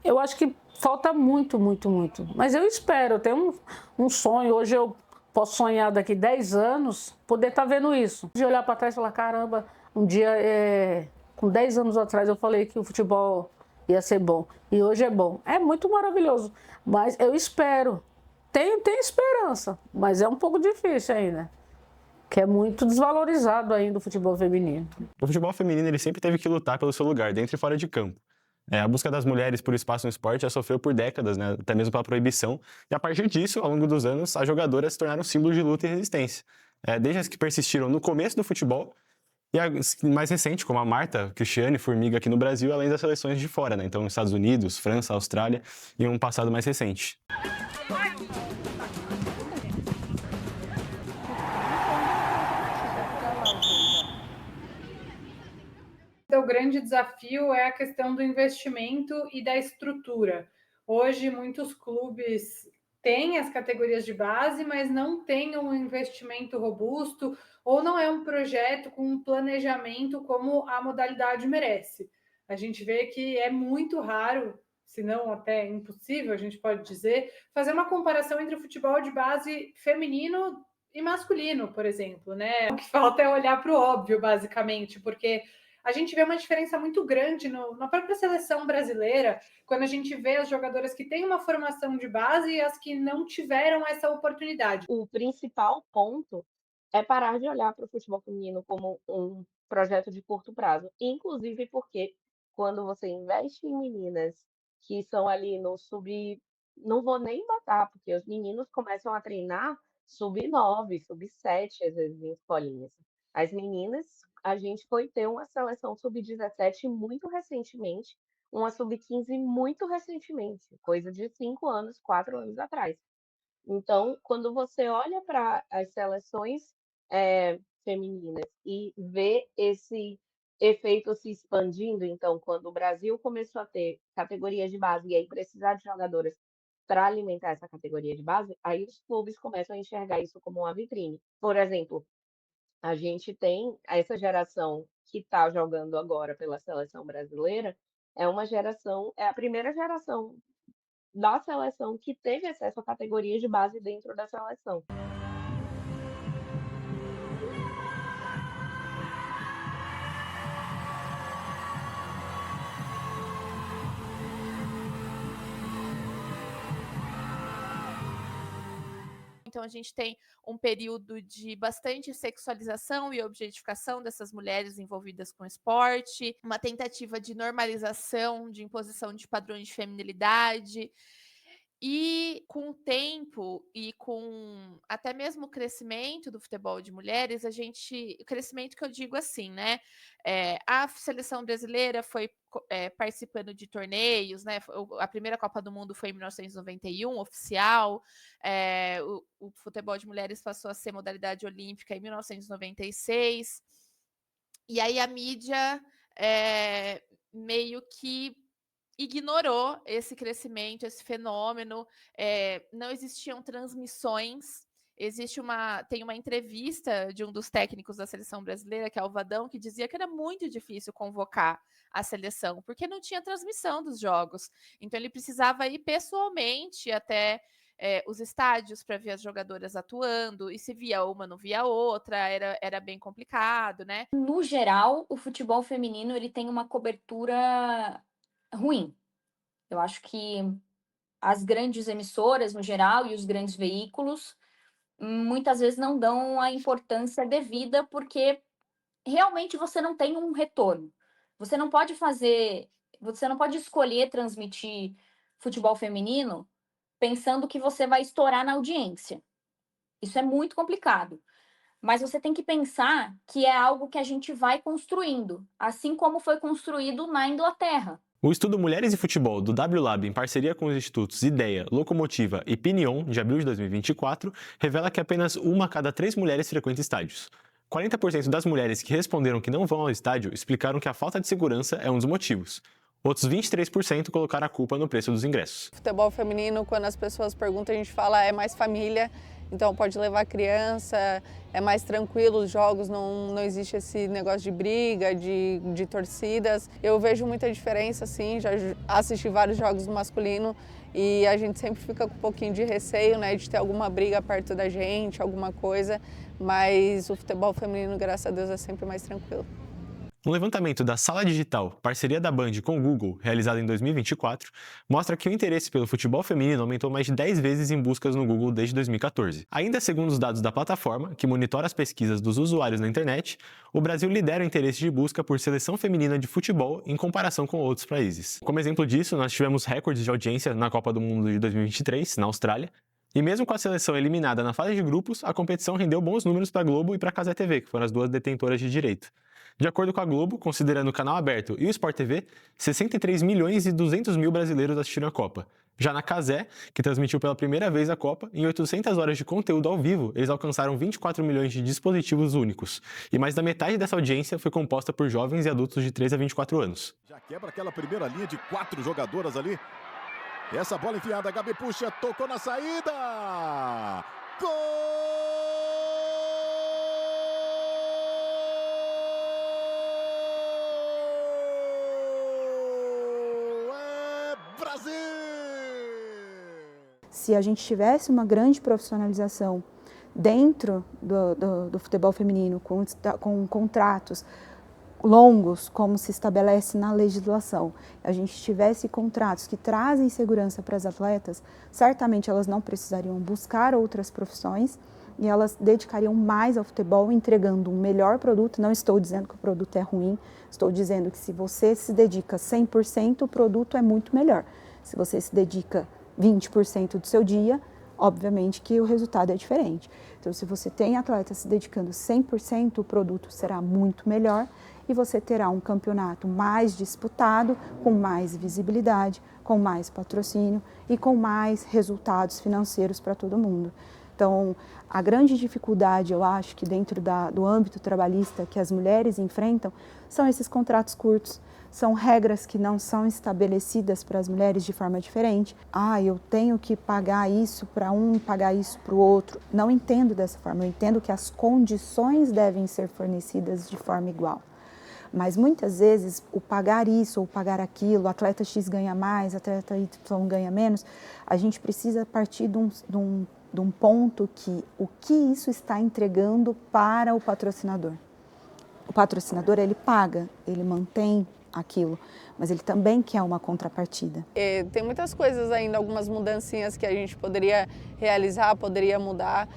Eu acho que falta muito, muito, muito. Mas eu espero, eu tenho um sonho. Hoje eu posso sonhar daqui 10 anos, poder estar vendo isso. De olhar para trás e falar, caramba, um dia, com 10 anos atrás, eu falei que o futebol ia ser bom. E hoje é bom. É muito maravilhoso. Mas eu espero. Tenho esperança, mas é um pouco difícil ainda. Que é muito desvalorizado ainda o futebol feminino. O futebol feminino ele sempre teve que lutar pelo seu lugar, dentro e fora de campo. A busca das mulheres por espaço no esporte já sofreu por décadas, né, até mesmo pela proibição, e a partir disso, ao longo dos anos, as jogadoras se tornaram símbolos de luta e resistência. Desde as que persistiram no começo do futebol, e as mais recentes, como a Marta, Cristiane, Formiga aqui no Brasil, além das seleções de fora, né, então Estados Unidos, França, Austrália, e um passado mais recente. O grande desafio é a questão do investimento e da estrutura. Hoje, muitos clubes têm as categorias de base, mas não têm um investimento robusto ou não é um projeto com um planejamento como a modalidade merece. A gente vê que é muito raro, se não até impossível, a gente pode dizer, fazer uma comparação entre o futebol de base feminino e masculino, por exemplo, né? O que falta é olhar para o óbvio, basicamente, porque a gente vê uma diferença muito grande na própria seleção brasileira, quando a gente vê as jogadoras que têm uma formação de base e as que não tiveram essa oportunidade. O principal ponto é parar de olhar para o futebol feminino como um projeto de curto prazo, inclusive porque quando você investe em meninas que são ali no sub, não vou nem botar, porque os meninos começam a treinar sub 9, sub 7, às vezes em escolinhas. As meninas, a gente foi ter uma seleção sub 17 muito recentemente, uma sub 15 muito recentemente, coisa de 5 anos, 4 anos atrás. Então, quando você olha para as seleções femininas e vê esse efeito se expandindo, então, quando o Brasil começou a ter categorias de base e aí precisar de jogadoras para alimentar essa categoria de base, aí os clubes começam a enxergar isso como uma vitrine. Por exemplo, a gente tem essa geração que está jogando agora pela seleção brasileira, é a primeira geração da seleção que teve acesso a categorias de base dentro da seleção. Então a gente tem um período de bastante sexualização e objetificação dessas mulheres envolvidas com esporte, uma tentativa de normalização, de imposição de padrões de feminilidade. E com o tempo e com até mesmo o crescimento do futebol de mulheres, o crescimento que eu digo assim, né? A seleção brasileira foi participando de torneios, né? A primeira Copa do Mundo foi em 1991, oficial. O futebol de mulheres passou a ser modalidade olímpica em 1996. E aí a mídia meio que ignorou esse crescimento, esse fenômeno. Não existiam transmissões. Tem uma entrevista de um dos técnicos da seleção brasileira, que é o Vadão, que dizia que era muito difícil convocar a seleção, porque não tinha transmissão dos jogos. Então ele precisava ir pessoalmente até os estádios para ver as jogadoras atuando, e se via uma, não via outra, era bem complicado, né? No geral, o futebol feminino ele tem uma cobertura ruim. Eu acho que as grandes emissoras, no geral, e os grandes veículos, muitas vezes não dão a importância devida, porque realmente você não tem um retorno. Você não pode escolher transmitir futebol feminino pensando que você vai estourar na audiência. Isso é muito complicado. Mas você tem que pensar que é algo que a gente vai construindo, assim como foi construído na Inglaterra. O estudo Mulheres e Futebol do WLab, em parceria com os institutos IDEA, Locomotiva e Pinion, de abril de 2024, revela que apenas 1 a cada 3 mulheres frequenta estádios. 40% das mulheres que responderam que não vão ao estádio explicaram que a falta de segurança é um dos motivos. Outros 23% colocaram a culpa no preço dos ingressos. Futebol feminino, quando as pessoas perguntam, a gente fala é mais família. então pode levar a criança, é mais tranquilo os jogos, não existe esse negócio de briga, de torcidas. Eu vejo muita diferença, sim, já assisti vários jogos do masculino e a gente sempre fica com um pouquinho de receio, né, de ter alguma briga perto da gente, alguma coisa, mas o futebol feminino, graças a Deus, é sempre mais tranquilo. Um levantamento da Sala Digital, parceria da Band com o Google, realizado em 2024, mostra que o interesse pelo futebol feminino aumentou mais de 10 vezes em buscas no Google desde 2014. Ainda segundo os dados da plataforma, que monitora as pesquisas dos usuários na internet, o Brasil lidera o interesse de busca por seleção feminina de futebol em comparação com outros países. Como exemplo disso, nós tivemos recordes de audiência na Copa do Mundo de 2023, na Austrália, e mesmo com a seleção eliminada na fase de grupos, a competição rendeu bons números para a Globo e para a Cazé TV, que foram as duas detentoras de direito. De acordo com a Globo, considerando o canal aberto e o Sport TV, 63 milhões e 200 mil brasileiros assistiram a Copa. Já na Cazé, que transmitiu pela primeira vez a Copa, em 800 horas de conteúdo ao vivo, eles alcançaram 24 milhões de dispositivos únicos. E mais da metade dessa audiência foi composta por jovens e adultos de 13 a 24 anos. Já quebra aquela primeira linha de 4 jogadoras ali. Essa bola enfiada, a Gabi puxa, tocou na saída! Gol! Se a gente tivesse uma grande profissionalização dentro do futebol feminino, com contratos longos, como se estabelece na legislação, a gente tivesse contratos que trazem segurança para as atletas, certamente elas não precisariam buscar outras profissões e elas dedicariam mais ao futebol, entregando um melhor produto. Não estou dizendo que o produto é ruim, estou dizendo que se você se dedica 100%, o produto é muito melhor. Se você se dedica 20% do seu dia, obviamente que o resultado é diferente. Então, se você tem atletas se dedicando 100%, o produto será muito melhor e você terá um campeonato mais disputado, com mais visibilidade, com mais patrocínio e com mais resultados financeiros para todo mundo. Então, a grande dificuldade, eu acho, que dentro do âmbito trabalhista que as mulheres enfrentam, são esses contratos curtos. São regras que não são estabelecidas para as mulheres de forma diferente. Eu tenho que pagar isso para um, pagar isso para o outro. Não entendo dessa forma, eu entendo que as condições devem ser fornecidas de forma igual. Mas muitas vezes o pagar isso ou pagar aquilo, o atleta X ganha mais, o atleta Y ganha menos, a gente precisa partir de um ponto que o que isso está entregando para o patrocinador. O patrocinador, ele paga, ele mantém aquilo, mas ele também quer uma contrapartida. Tem muitas coisas ainda, algumas mudancinhas que a gente poderia realizar, poderia mudar.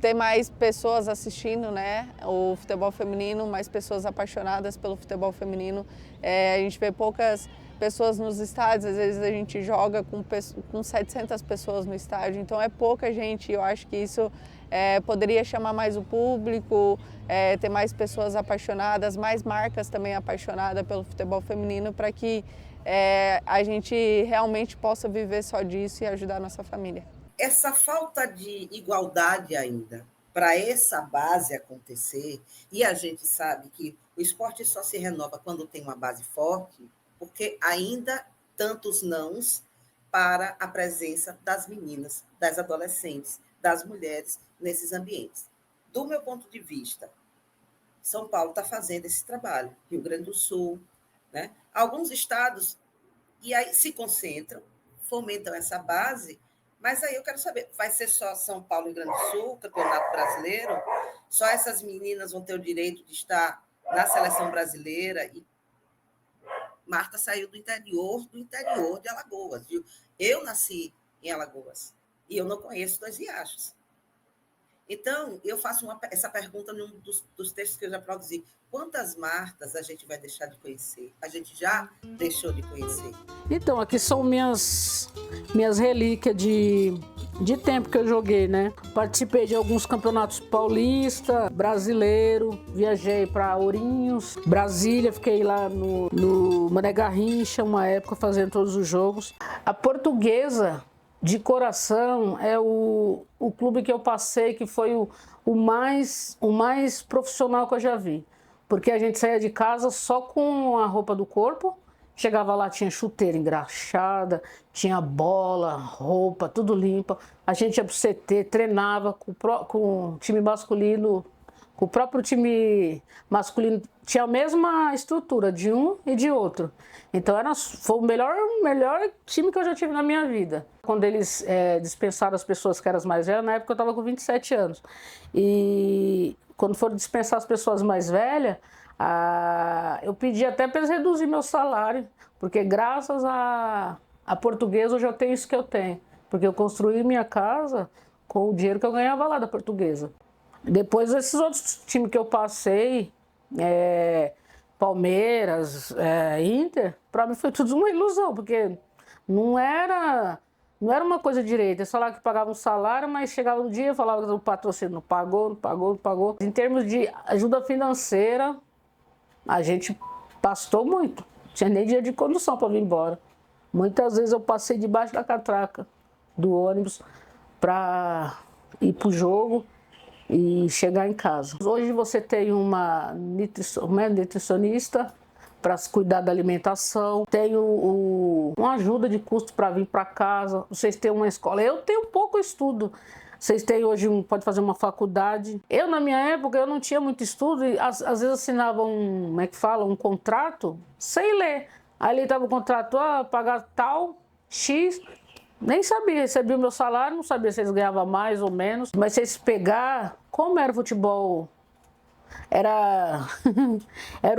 Ter mais pessoas assistindo, né, o futebol feminino, mais pessoas apaixonadas pelo futebol feminino. A gente vê poucas pessoas nos estádios, às vezes a gente joga com 700 pessoas no estádio, então é pouca gente. Eu acho que isso poderia chamar mais o público, ter mais pessoas apaixonadas, mais marcas também apaixonadas pelo futebol feminino, para que a gente realmente possa viver só disso e ajudar a nossa família. Essa falta de igualdade ainda, para essa base acontecer, e a gente sabe que o esporte só se renova quando tem uma base forte, porque ainda tantos nãos para a presença das meninas, das adolescentes, das mulheres nesses ambientes. Do meu ponto de vista, São Paulo está fazendo esse trabalho, Rio Grande do Sul, né? Alguns estados e aí se concentram, fomentam essa base, mas aí eu quero saber, vai ser só São Paulo e Rio Grande do Sul, Campeonato Brasileiro? Só essas meninas vão ter o direito de estar na seleção brasileira? E Marta saiu do interior de Alagoas, viu? Eu nasci em Alagoas e eu não conheço Dois Riachos. Então, eu faço essa pergunta num dos textos que eu já produzi. Quantas Martas a gente vai deixar de conhecer? A gente já deixou de conhecer. Então, aqui são minhas relíquias de tempo que eu joguei, né? Participei de alguns campeonatos paulista, brasileiro, viajei para Ourinhos, Brasília, fiquei lá no Mané Garrincha uma época fazendo todos os jogos. A Portuguesa, de coração, é o clube que eu passei, que foi o mais profissional que eu já vi. Porque a gente saía de casa só com a roupa do corpo Chegava lá, tinha chuteira engraxada, tinha bola, roupa, tudo limpa. A gente ia pro CT, treinava com o time masculino, com o próprio time masculino. Tinha a mesma estrutura de um e de outro. Então foi o melhor time que eu já tive na minha vida. Quando eles dispensaram as pessoas que eram as mais velhas, na época eu estava com 27 anos. E quando foram dispensar as pessoas mais velhas, eu pedi até para eles reduzir meu salário, porque graças à Portuguesa hoje eu tenho isso que eu tenho, porque eu construí minha casa com o dinheiro que eu ganhava lá da Portuguesa. Depois esses outros times que eu passei, Palmeiras, Inter, para mim foi tudo uma ilusão, porque não era uma coisa direita. Eles falavam que pagavam um salário, mas chegava no dia e falava que o patrocínio não pagou. Em termos de ajuda financeira, a gente pastou muito. Não tinha nem dia de condução para vir embora. Muitas vezes eu passei debaixo da catraca do ônibus para ir para o jogo e chegar em casa. Hoje você tem uma nutricionista para cuidar da alimentação, tem uma ajuda de custo para vir para casa, vocês têm uma escola. Eu tenho pouco estudo. Vocês têm hoje, pode fazer uma faculdade. Eu, na minha época, eu não tinha muito estudo e às vezes assinava um contrato sem ler. Aí ele estava o contrato, pagar tal, X, nem sabia, recebia o meu salário, não sabia se eles ganhavam mais ou menos. Mas se eles pegar, como era o futebol, era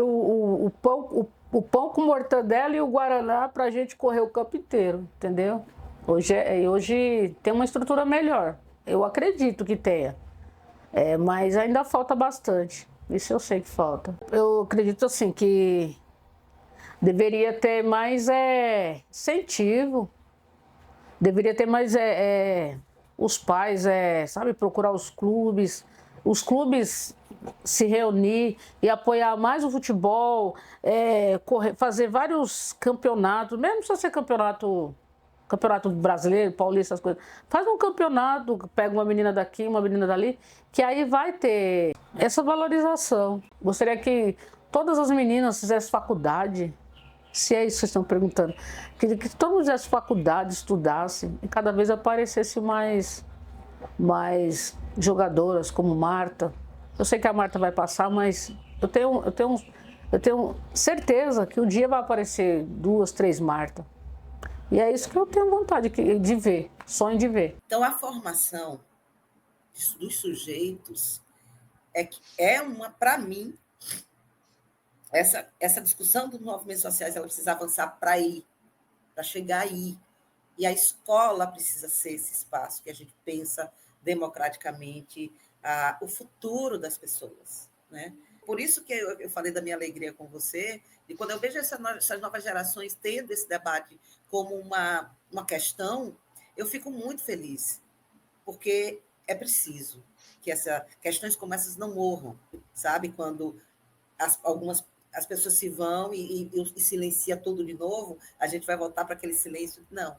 o pão com mortadela e o guaraná para a gente correr o campo inteiro, entendeu? Hoje tem uma estrutura melhor. Eu acredito que tenha, mas ainda falta bastante. Isso eu sei que falta. Eu acredito assim que deveria ter mais incentivo, deveria ter mais os pais, procurar os clubes se reunir e apoiar mais o futebol, fazer vários campeonatos, mesmo se ser campeonato brasileiro, paulista, essas coisas. Faz um campeonato, pega uma menina daqui, uma menina dali, que aí vai ter essa valorização. Gostaria que todas as meninas fizessem faculdade, se é isso que vocês estão perguntando, que todo mundo fizesse faculdade, estudasse, e cada vez aparecesse mais jogadoras como Marta. Eu sei que a Marta vai passar, mas eu tenho certeza que um dia vai aparecer 2, 3 Marta. E é isso que eu tenho vontade de ver, sonho de ver. Então, a formação dos sujeitos para mim, essa discussão dos movimentos sociais, ela precisa avançar para chegar aí. E a escola precisa ser esse espaço que a gente pensa democraticamente o futuro das pessoas, né? Por isso que eu falei da minha alegria com você, e quando eu vejo essas novas gerações tendo esse debate como uma questão, eu fico muito feliz, porque é preciso que questões como essas não morram, sabe? Quando as pessoas se vão e silencia tudo de novo, a gente vai voltar para aquele silêncio? Não,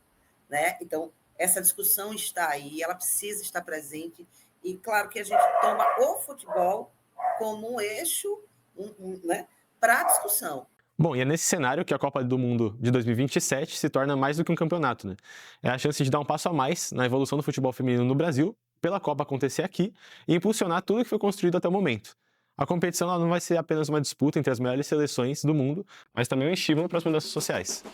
né? Então, essa discussão está aí, ela precisa estar presente, e claro que a gente toma o futebol como um eixo né, para a discussão. Bom, e é nesse cenário que a Copa do Mundo de 2027 se torna mais do que um campeonato, né? É a chance de dar um passo a mais na evolução do futebol feminino no Brasil, pela Copa acontecer aqui e impulsionar tudo que foi construído até o momento. A competição ela não vai ser apenas uma disputa entre as melhores seleções do mundo, mas também um estímulo para as mudanças sociais.